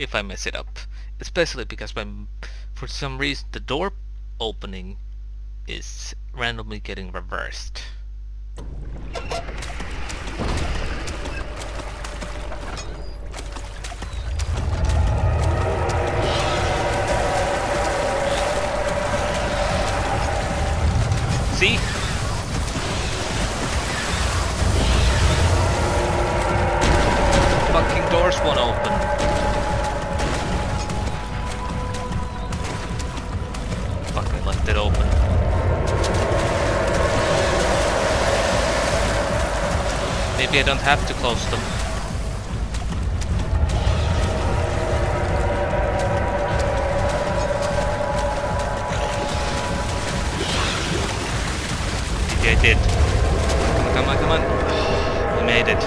if I mess it up. Especially because for some reason the door opening is randomly getting reversed. See? Fucking doors won't open. Fucking left it open. Maybe I don't have to close them. Maybe I did. Come on, come on. We made it.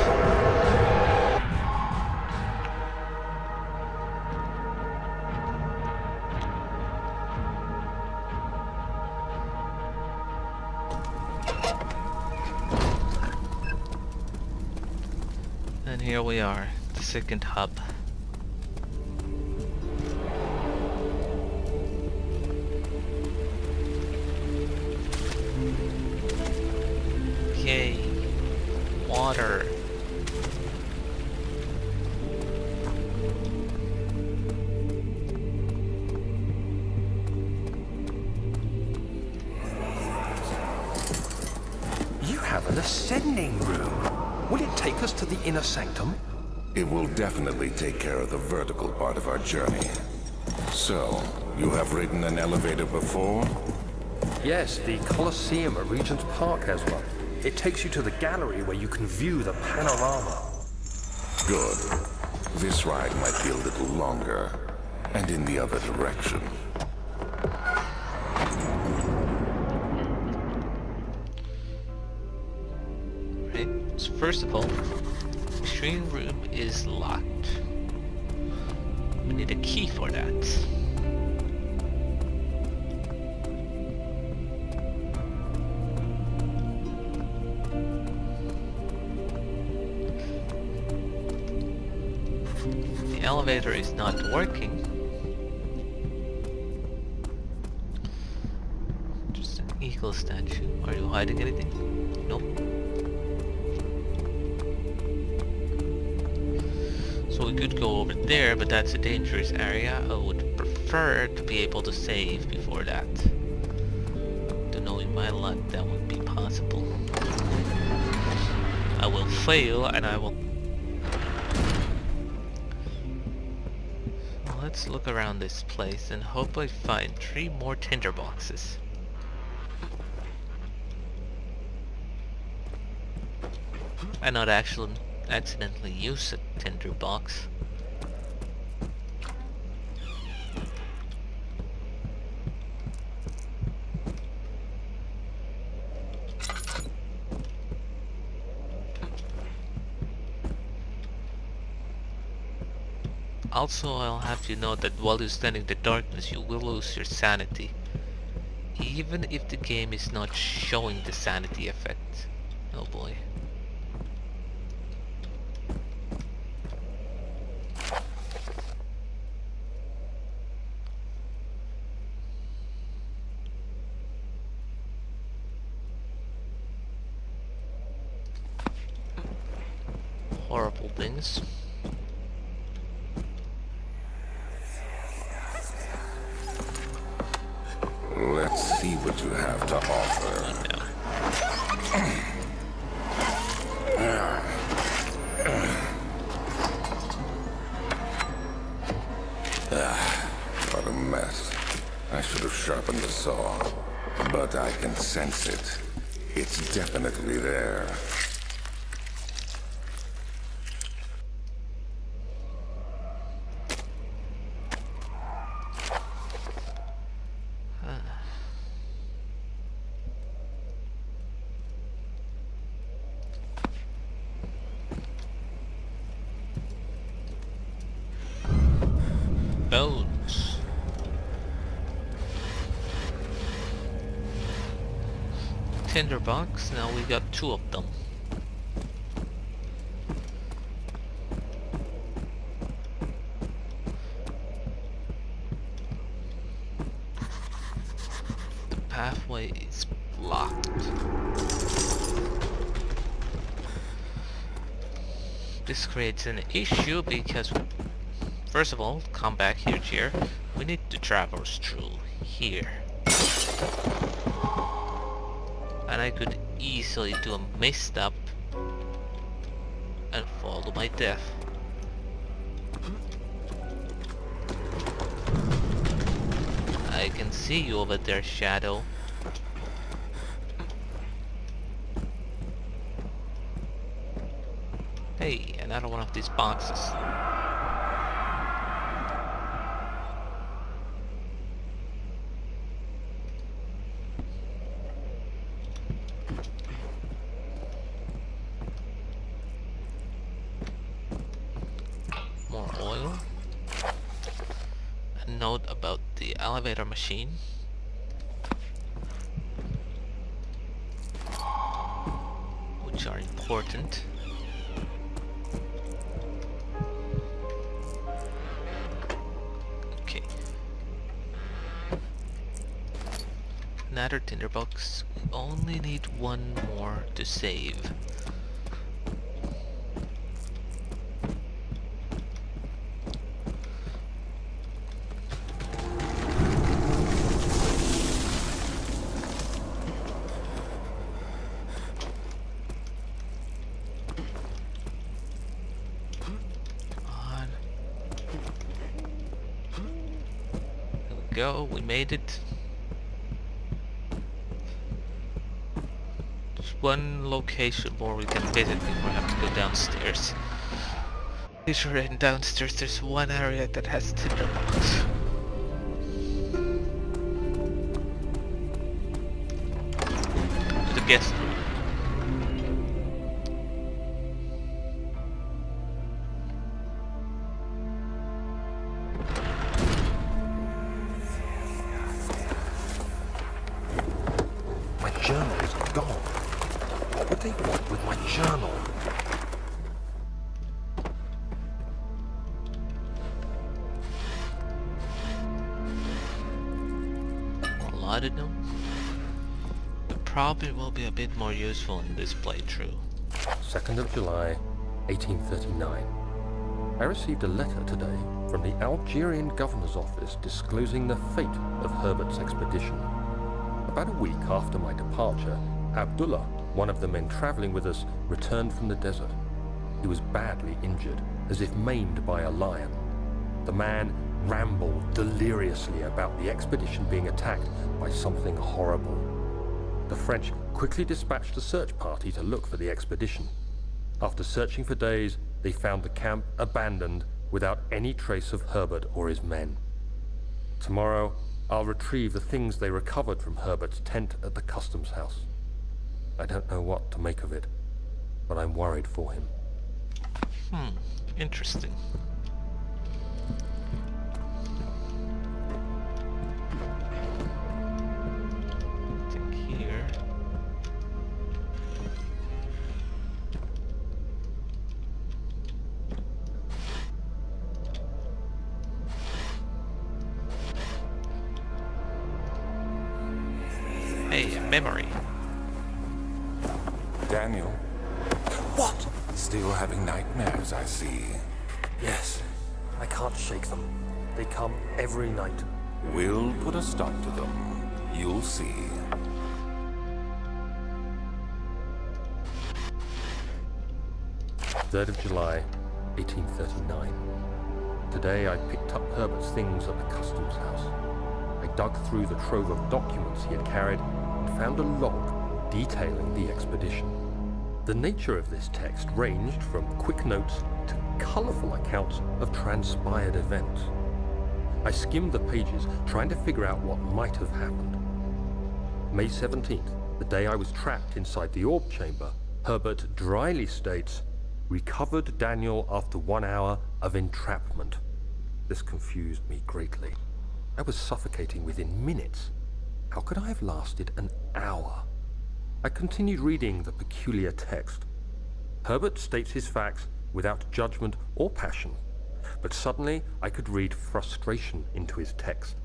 And here we are, the second hub. Yay, water. You have an ascending room. Will it take us to the inner sanctum? It will definitely take care of the vertical part of our journey. So, you have ridden an elevator before? Yes, the Colosseum at Regent's Park has one. It takes you to the gallery where you can view the panorama. Good. This ride might be a little longer, and in the other direction. Right, so first of all, the screen room is locked. We need a key for that. The elevator is not working. Just an eagle statue. Are you hiding anything? Nope. So we could go over there, but that's a dangerous area. I would prefer to be able to save before that. To knowing my luck, that would be possible. I will fail, and I will... Well, let's look around this place and hope I find 3 more tinderboxes. And not actually accidentally use a tinderbox. Also, I'll have you know that while you stand in the darkness, you will lose your sanity. Even if the game is not showing the sanity effect. Oh boy. Horrible things. Let's see what you have to offer. What a mess. I should have sharpened the saw. But I can sense it. It's definitely there. Bones. Tinderbox, now we got 2 of them. pathway is blocked. This creates an issue because, first of all, come back here, Chair. We need to traverse through here. And I could easily do a misstep and fall to my death. I can see you over there, Shadow. Hey, another one of these boxes. More oil. A note about the elevator machine. Which are important. Okay. Another tinderbox. We only need one more to save. Go, we made it. Just one location more we can visit before we have to go downstairs. Pretty sure in downstairs there's one area that has tinderbox. The guest room. Journal is gone. What would they want with my journal? Well, I don't know. It probably will be a bit more useful in this playthrough. 2nd of July, 1839. I received a letter today from the Algerian governor's office disclosing the fate of Herbert's expedition. About a week after my departure, Abdullah, one of the men traveling with us, returned from the desert. He was badly injured, as if maimed by a lion. The man rambled deliriously about the expedition being attacked by something horrible. The French quickly dispatched a search party to look for the expedition. After searching for days, they found the camp abandoned without any trace of Herbert or his men. Tomorrow, I'll retrieve the things they recovered from Herbert's tent at the customs house. I don't know what to make of it, but I'm worried for him. Interesting. I think here. Hey, a memory. Daniel. What? Still having nightmares, I see. Yes, I can't shake them. They come every night. We'll put a stop to them. You'll see. Third of July, 1839. Today I picked up Herbert's things at the customs house. I dug through the trove of documents he had carried and found a log detailing the expedition. The nature of this text ranged from quick notes to colourful accounts of transpired events. I skimmed the pages, trying to figure out what might have happened. May 17th, the day I was trapped inside the orb chamber, Herbert dryly states, "Recovered Daniel after 1 hour of entrapment." This confused me greatly. I was suffocating within minutes. How could I have lasted an hour? I continued reading the peculiar text. Herbert states his facts without judgment or passion, but suddenly I could read frustration into his text.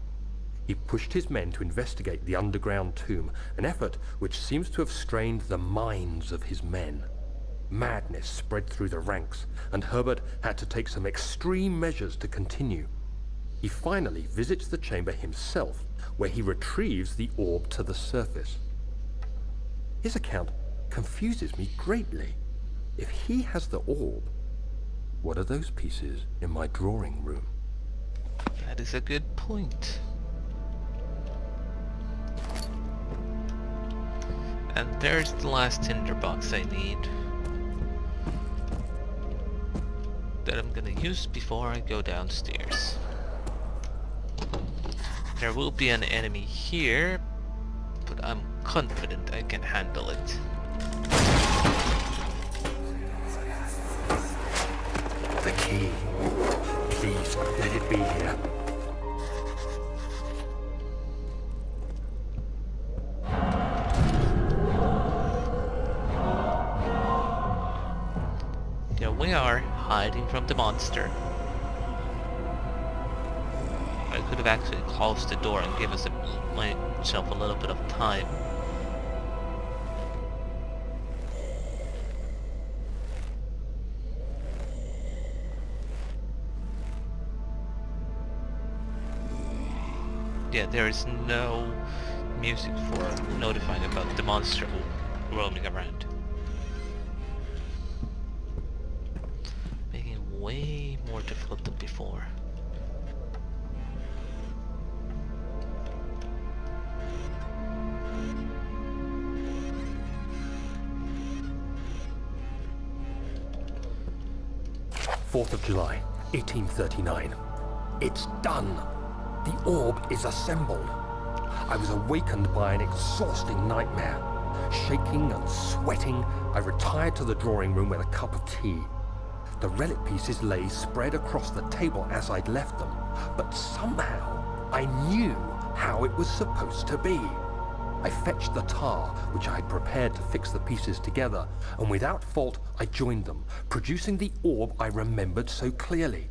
He pushed his men to investigate the underground tomb, an effort which seems to have strained the minds of his men. Madness spread through the ranks, and Herbert had to take some extreme measures to continue. He finally visits the chamber himself, where he retrieves the orb to the surface. His account confuses me greatly. If he has the orb, what are those pieces in my drawing room? That is a good point. And there's the last tinderbox I need. That I'm gonna use before I go downstairs. There will be an enemy here, but I'm confident I can handle it. The key. Please, let it be here. Here we are, hiding from the monster. I could have actually closed the door and give myself a little bit of time. Yeah, there is no music for notifying about the monster roaming around. Making it way more difficult than before. July 1839. It's done. The orb is assembled. I was awakened by an exhausting nightmare. Shaking and sweating, I retired to the drawing room with a cup of tea. The relic pieces lay spread across the table as I'd left them, but somehow I knew how it was supposed to be. I fetched the tar, which I had prepared to fix the pieces together, and without fault I joined them, producing the orb I remembered so clearly.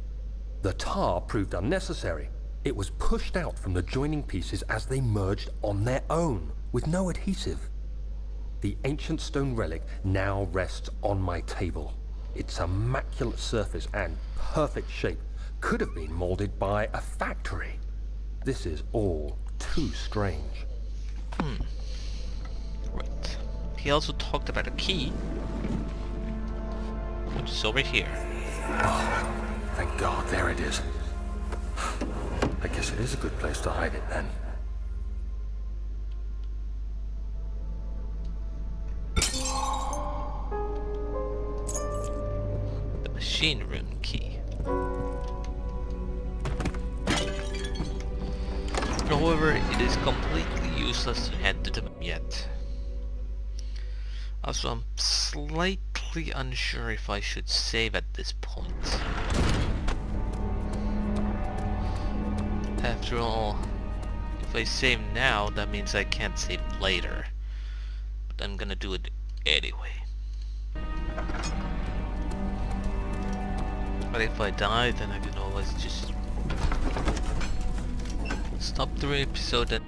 The tar proved unnecessary. It was pushed out from the joining pieces as they merged on their own, with no adhesive. The ancient stone relic now rests on my table. Its immaculate surface and perfect shape could have been molded by a factory. This is all too strange. Right. He also talked about a key, which is over here. Oh, thank God, there it is. I guess it is a good place to hide it then. The machine room key. However, it is completely useless to head to them yet. Also, I'm slightly unsure if I should save at this point. After all, if I save now, that means I can't save later. But I'm gonna do it anyway. But if I die, then I can always just stop the episode and